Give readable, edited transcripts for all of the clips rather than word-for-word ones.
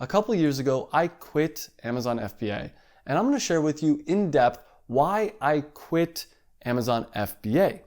A couple years ago, I quit Amazon FBA, and I'm going to share with you in depth why I quit Amazon FBA.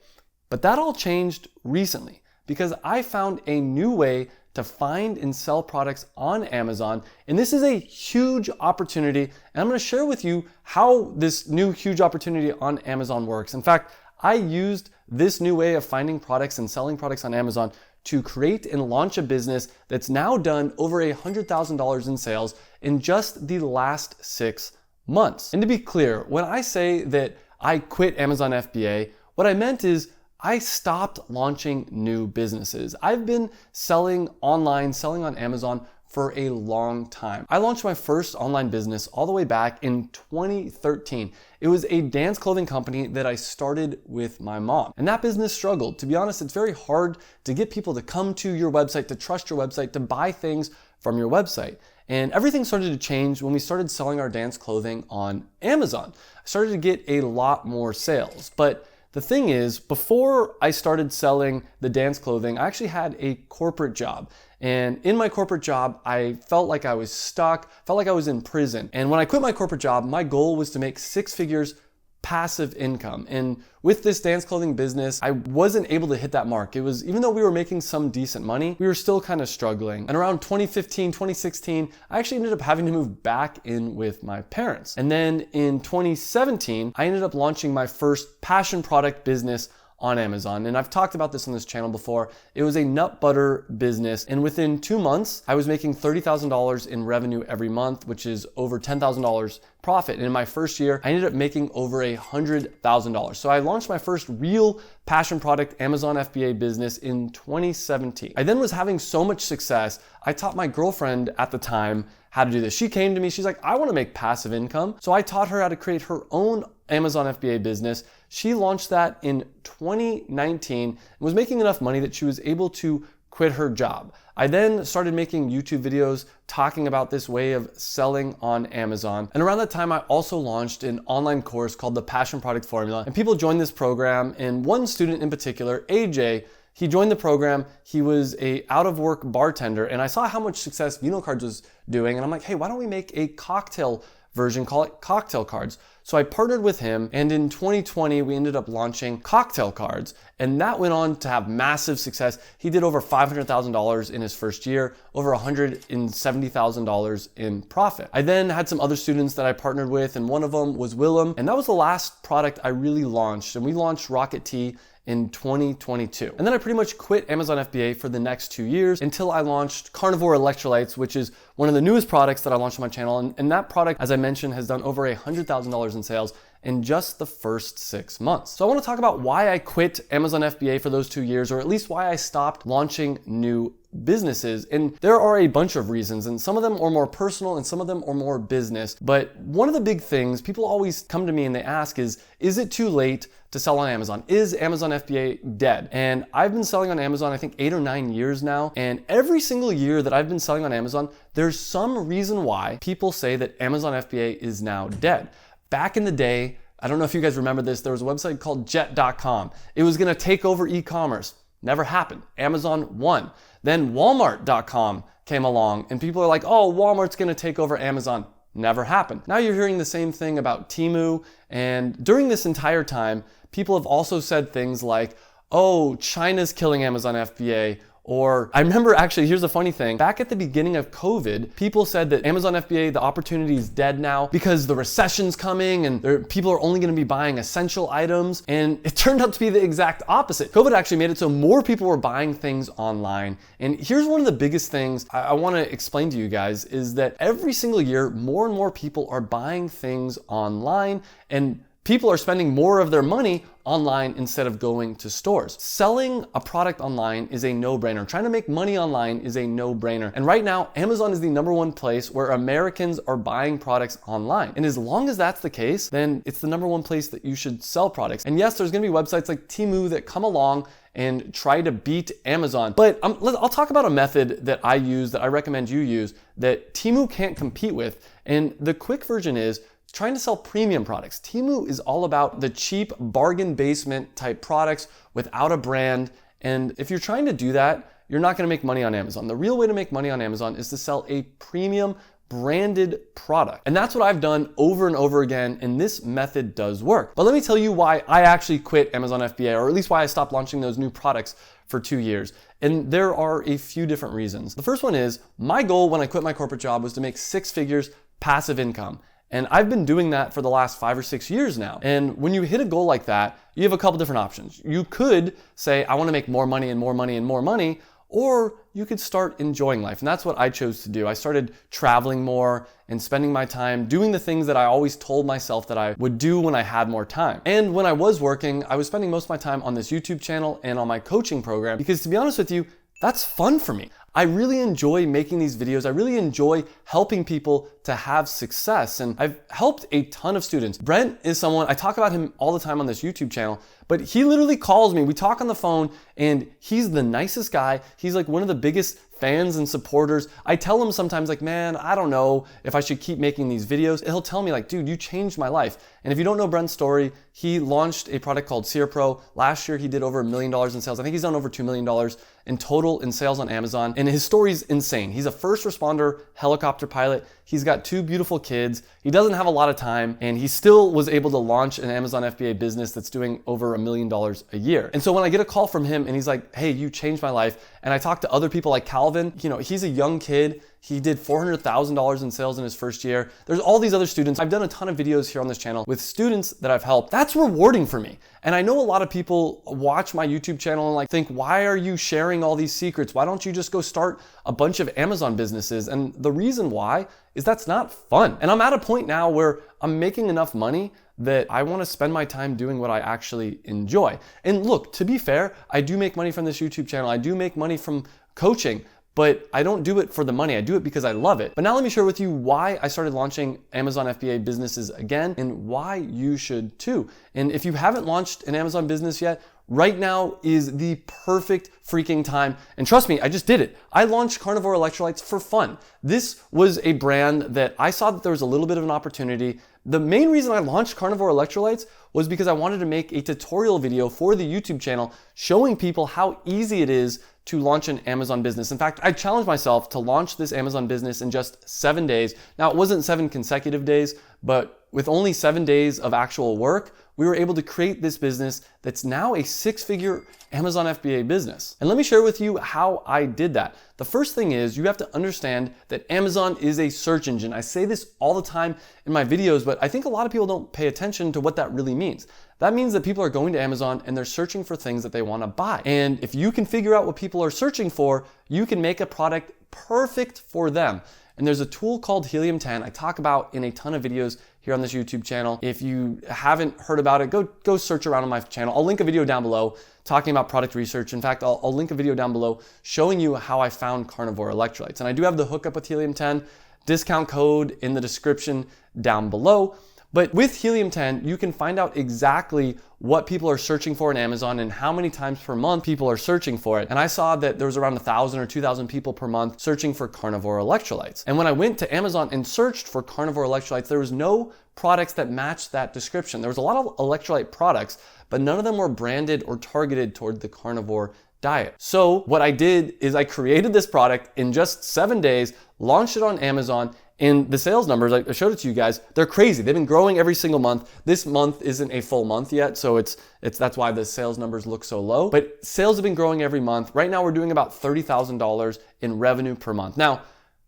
But that all changed recently because I found a new way to find and sell products on Amazon, and this is a huge opportunity, and I'm going to share with you how this new huge opportunity on Amazon works. In fact, I used this new way of finding products and selling products on Amazon to create and launch a business that's now done over $100,000 in sales in just the last 6 months. And to be clear, when I say that I quit Amazon FBA, what I meant is I stopped launching new businesses. I've been selling online, selling on Amazon for a long time. I launched my first online business all the way back in 2013. It was a dance clothing company that I started with my mom. And that business struggled. To be honest, it's very hard to get people to come to your website, to trust your website, to buy things from your website. And everything started to change when we started selling our dance clothing on Amazon. I started to get a lot more sales. But the thing is, before I started selling the dance clothing, I actually had a corporate job. And in my corporate job, I felt like I was stuck, felt like I was in prison. And when I quit my corporate job, my goal was to make 6 figures passive income. And with this dance clothing business, I wasn't able to hit that mark. It was, even though we were making some decent money, we were still kind of struggling. And around 2015, 2016, I actually ended up having to move back in with my parents. And then in 2017, I ended up launching my first passion product business on Amazon. And I've talked about this on this channel before. It was a nut butter business. And within 2 months, I was making $30,000 in revenue every month, which is over $10,000 profit. And in my first year, I ended up making over $100,000. So I launched my first real passion product Amazon FBA business in 2017. I then was having so much success, I taught my girlfriend at the time how to do this. She came to me, she's like, I want to make passive income. So I taught her how to create her own Amazon FBA business. She launched that in 2019 and was making enough money that she was able to quit her job. I then started making YouTube videos talking about this way of selling on Amazon. And around that time, I also launched an online course called the Passion Product Formula. And people joined this program. And one student in particular, AJ, he joined the program. He was a out of work bartender. And I saw how much success Vino Cards was doing. And I'm like, hey, why don't we make a cocktail version, call it Cocktail Cards. So I partnered with him, and in 2020, we ended up launching Cocktail Cards, and that went on to have massive success. He did over $500,000 in his first year, over $170,000 in profit. I then had some other students that I partnered with, and one of them was Willem, and that was the last product I really launched, and we launched Rocket Tea in 2022. And then I pretty much quit Amazon FBA for the next 2 years until I launched Carnivore Electrolytes, which is one of the newest products that I launched on my channel. And that product, as I mentioned, has done over $100,000 in sales in just the first 6 months. So I want to talk about why I quit Amazon FBA for those 2 years, or at least why I stopped launching new businesses. And there are a bunch of reasons, and some of them are more personal and some of them are more business. But one of the big things people always come to me and they ask is it too late to sell on Amazon? Is Amazon FBA dead? And I've been selling on Amazon, I think 8 or 9 years now. And every single year that I've been selling on Amazon, there's some reason why people say that Amazon FBA is now dead. Back in the day, I don't know if you guys remember this, there was a website called jet.com. It was gonna take over e-commerce. Never happened. Amazon won. Then Walmart.com came along and people are like, oh, Walmart's gonna take over Amazon. Never happened. Now you're hearing the same thing about Temu, and during this entire time, people have also said things like, oh, China's killing Amazon FBA. Or I remember, actually, here's a funny thing. Back at the beginning of COVID, people said that Amazon FBA, the opportunity is dead now because the recession's coming and people are only gonna be buying essential items. And it turned out to be the exact opposite. COVID actually made it so more people were buying things online. And here's one of the biggest things I wanna explain to you guys is that every single year, more and more people are buying things online, and people are spending more of their money online instead of going to stores. Selling a product online is a no-brainer. Trying to make money online is a no-brainer. And right now, Amazon is the #1 place where Americans are buying products online. And as long as that's the case, then it's the #1 place that you should sell products. And yes, there's gonna be websites like Temu that come along and try to beat Amazon. But I'll talk about a method that I use, that I recommend you use, that Temu can't compete with. And the quick version is trying to sell premium products. Temu is all about the cheap bargain basement type products without a brand. And if you're trying to do that, you're not going to make money on Amazon. The real way to make money on Amazon is to sell a premium branded product. And that's what I've done over and over again, and this method does work. But let me tell you why I actually quit Amazon FBA, or at least why I stopped launching those new products for 2 years. And there are a few different reasons. The first one is my goal when I quit my corporate job was to make 6 figures passive income. And I've been doing that for the last 5 or 6 years now. And when you hit a goal like that, you have a couple different options. You could say, I want to make more money and more money and more money, or you could start enjoying life. And that's what I chose to do. I started traveling more and spending my time doing the things that I always told myself that I would do when I had more time. And when I was working, I was spending most of my time on this YouTube channel and on my coaching program, because to be honest with you, that's fun for me. I really enjoy making these videos. I really enjoy helping people to have success. And I've helped a ton of students. Brent is someone, I talk about him all the time on this YouTube channel, but he literally calls me. We talk on the phone and he's the nicest guy. He's like one of the biggest fans and supporters. I tell him sometimes like, man, I don't know if I should keep making these videos. He'll tell me like, dude, you changed my life. And if you don't know Brent's story, he launched a product called Sierra Pro. Last year, he did over $1 million in sales. I think he's done over $2 million in total in sales on Amazon. And his story's insane. He's a first responder helicopter pilot. He's got 2 beautiful kids. He doesn't have a lot of time, and he still was able to launch an Amazon FBA business that's doing over $1 million a year. And so when I get a call from him and he's like, hey, you changed my life. And I talk to other people like Calvin, he's a young kid. He did $400,000 in sales in his first year. There's all these other students. I've done a ton of videos here on this channel with students that I've helped. That's rewarding for me. And I know a lot of people watch my YouTube channel and like think, why are you sharing all these secrets? Why don't you just go start a bunch of Amazon businesses? And the reason why is that's not fun. And I'm at a point now where I'm making enough money that I want to spend my time doing what I actually enjoy. And look, to be fair, I do make money from this YouTube channel. I do make money from coaching, but I don't do it for the money. I do it because I love it. But now let me share with you why I started launching Amazon FBA businesses again and why you should too. And if you haven't launched an Amazon business yet, right now is the perfect freaking time. And trust me, I just did it. I launched Carnivore Electrolytes for fun. This was a brand that I saw that there was a little bit of an opportunity. The main reason I launched Carnivore Electrolytes was because I wanted to make a tutorial video for the YouTube channel showing people how easy it is to launch an Amazon business. In fact, I challenged myself to launch this Amazon business in just 7 days. Now, it wasn't 7 consecutive days, but with only 7 days of actual work, we were able to create this business that's now a 6-figure Amazon FBA business. And let me share with you how I did that. The first thing is you have to understand that Amazon is a search engine. I say this all the time in my videos, but I think a lot of people don't pay attention to what that really means. That means that people are going to Amazon and they're searching for things that they want to buy. And if you can figure out what people are searching for, you can make a product perfect for them. And there's a tool called Helium 10 I talk about in a ton of videos here on this YouTube channel. If you haven't heard about it, go search around on my channel. I'll link a video down below talking about product research. In fact, I'll link a video down below showing you how I found Carnivore Electrolytes. And I do have the hookup with Helium 10, discount code in the description down below. But with Helium 10, you can find out exactly what people are searching for in Amazon and how many times per month people are searching for it. And I saw that there was around 1,000 or 2,000 people per month searching for Carnivore Electrolytes. And when I went to Amazon and searched for Carnivore Electrolytes, there was no products that matched that description. There was a lot of electrolyte products, but none of them were branded or targeted toward the carnivore diet. So what I did is I created this product in just 7 days, launched it on Amazon, and the sales numbers, I showed it to you guys, they're crazy. They've been growing every single month. This month isn't a full month yet, so that's why the sales numbers look so low. But sales have been growing every month. Right now we're doing about $30,000 in revenue per month. Now, I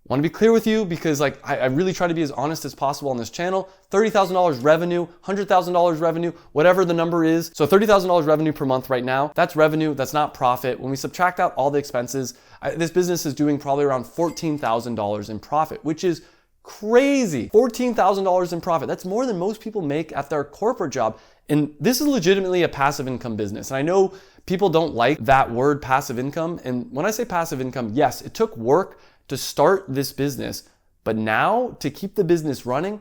want to be clear with you because I really try to be as honest as possible on this channel. $30,000 revenue, $100,000 revenue, whatever the number is. So $30,000 revenue per month right now. That's revenue, that's not profit. When we subtract out all the expenses, this business is doing probably around $14,000 in profit, which is crazy. $14,000 in profit. That's more than most people make at their corporate job. And this is legitimately a passive income business. And I know people don't like that word passive income. And when I say passive income, yes, it took work to start this business, but now to keep the business running,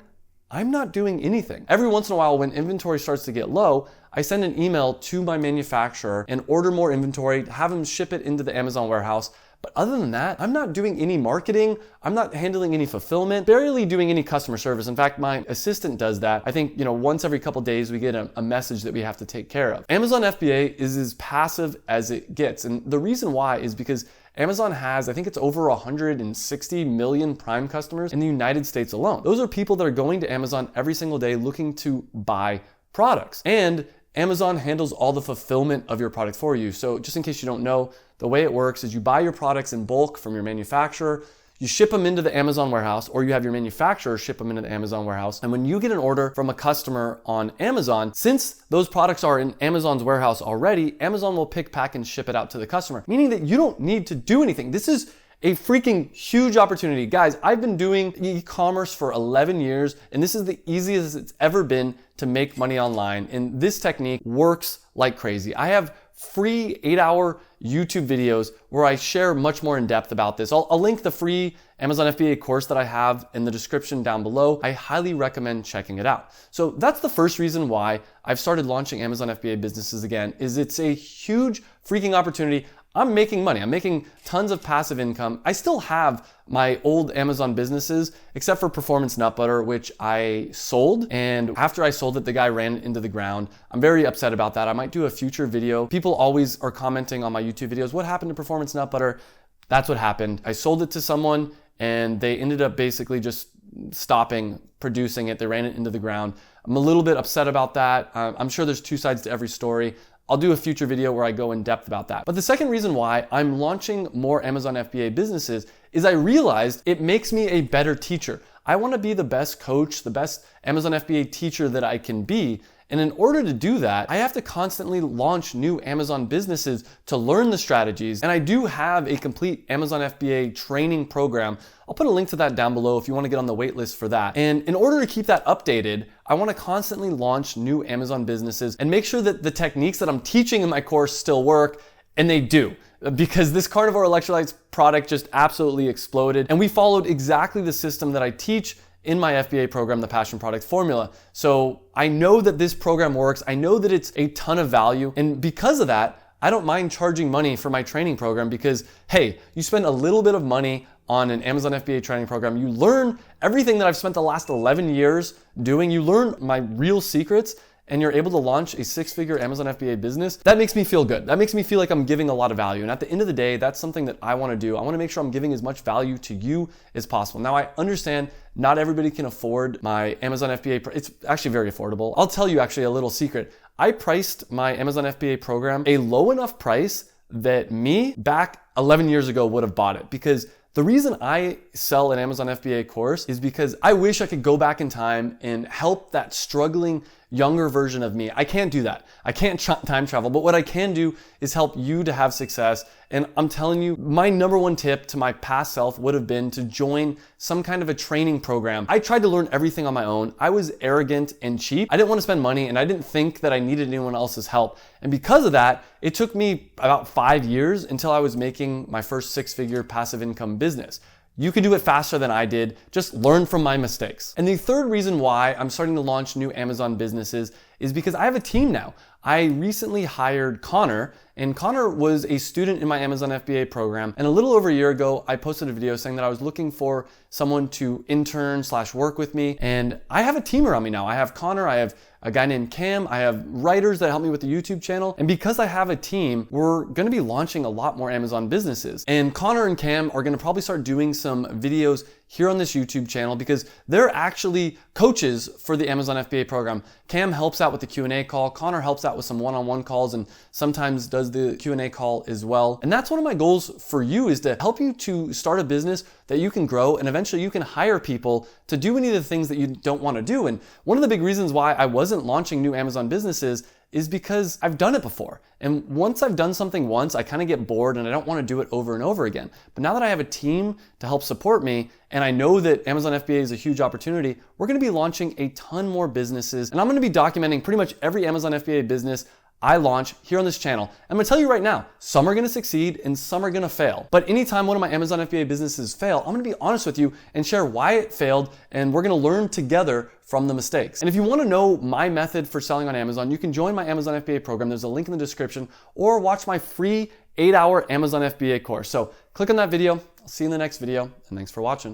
I'm not doing anything. Every once in a while when inventory starts to get low, I send an email to my manufacturer and order more inventory, have them ship it into the Amazon warehouse. But other than that, I'm not doing any marketing. I'm not handling any fulfillment, barely doing any customer service. In fact, my assistant does that. I think, once every couple days we get a message that we have to take care of. Amazon FBA is as passive as it gets. And the reason why is because Amazon has, I think it's over 160 million Prime customers in the United States alone. Those are people that are going to Amazon every single day looking to buy products. And Amazon handles all the fulfillment of your product for you. So just in case you don't know, the way it works is you buy your products in bulk from your manufacturer, you ship them into the Amazon warehouse, or you have your manufacturer ship them into the Amazon warehouse. And when you get an order from a customer on Amazon, since those products are in Amazon's warehouse already, Amazon will pick, pack, and ship it out to the customer, meaning that you don't need to do anything. This is a freaking huge opportunity. Guys, I've been doing e-commerce for 11 years, and this is the easiest it's ever been to make money online. And this technique works like crazy. I have free 8-hour YouTube videos where I share much more in depth about this. I'll link the free Amazon FBA course that I have in the description down below. I highly recommend checking it out. So that's the first reason why I've started launching Amazon FBA businesses again, is it's a huge freaking opportunity. I'm making money. I'm making tons of passive income. I still have my old Amazon businesses, except for Performance Nut Butter, which I sold. And after I sold it, the guy ran into the ground. I'm very upset about that. I might do a future video. People always are commenting on my YouTube videos, what happened to Performance Nut Butter? That's what happened. I sold it to someone and they ended up basically just stopping producing it. They ran it into the ground. I'm a little bit upset about that. I'm sure there's two sides to every story. I'll do a future video where I go in depth about that. But the second reason why I'm launching more Amazon FBA businesses is I realized it makes me a better teacher. I want to be the best coach, the best Amazon FBA teacher that I can be. And in order to do that, I have to constantly launch new Amazon businesses to learn the strategies. And I do have a complete Amazon FBA training program. I'll put a link to that down below if you want to get on the wait list for that. And in order to keep that updated, I want to constantly launch new Amazon businesses and make sure that the techniques that I'm teaching in my course still work, and they do. Because this carnivore electrolytes product just absolutely exploded. And we followed exactly the system that I teach in my FBA program, the Passion Product Formula. So I know that this program works. I know that it's a ton of value. And because of that, I don't mind charging money for my training program because, hey, you spend a little bit of money on an Amazon FBA training program. You learn everything that I've spent the last 11 years doing. You learn my real secrets, and you're able to launch a 6-figure Amazon FBA business. That makes me feel good. That makes me feel like I'm giving a lot of value. And at the end of the day, that's something that I want to do. I want to make sure I'm giving as much value to you as possible. Now, I understand not everybody can afford my Amazon FBA. It's actually very affordable. I'll tell you actually a little secret. I priced my Amazon FBA program a low enough price that me back 11 years ago would have bought it, because the reason I sell an Amazon FBA course is because I wish I could go back in time and help that struggling younger version of me. I can't do that. I can't time travel, but what I can do is help you to have success. And I'm telling you, my number one tip to my past self would have been to join some kind of a training program. I tried to learn everything on my own. I was arrogant and cheap. I didn't want to spend money, and I didn't think that I needed anyone else's help. And because of that, it took me about 5 years until I was making my first 6-figure passive income business. You can do it faster than I did. Just learn from my mistakes. And the third reason why I'm starting to launch new Amazon businesses is because I have a team now. I recently hired Connor, and Connor was a student in my Amazon FBA program. And a little over a year ago, I posted a video saying that I was looking for someone to intern/work with me. And I have a team around me now. I have Connor, I have a guy named Cam, I have writers that help me with the YouTube channel. And because I have a team, we're gonna be launching a lot more Amazon businesses. And Connor and Cam are gonna probably start doing some videos here on this YouTube channel because they're actually coaches for the Amazon FBA program. Cam helps out with the Q&A call. Connor helps out with some one-on-one calls and sometimes does the Q&A call as well. And that's one of my goals for you, is to help you to start a business that you can grow, and eventually you can hire people to do any of the things that you don't want to do. And one of the big reasons why I wasn't launching new Amazon businesses is because I've done it before. And once I've done something once, I kind of get bored and I don't want to do it over and over again. But now that I have a team to help support me, and I know that Amazon FBA is a huge opportunity, we're going to be launching a ton more businesses. And I'm going to be documenting pretty much every Amazon FBA business I launch here on this channel. I'm gonna tell you right now, some are gonna succeed and some are gonna fail. But anytime one of my Amazon FBA businesses fail, I'm gonna be honest with you and share why it failed, and we're gonna learn together from the mistakes. And if you wanna know my method for selling on Amazon, you can join my Amazon FBA program. There's a link in the description, or watch my free 8-hour Amazon FBA course. So click on that video. I'll see you in the next video, and thanks for watching.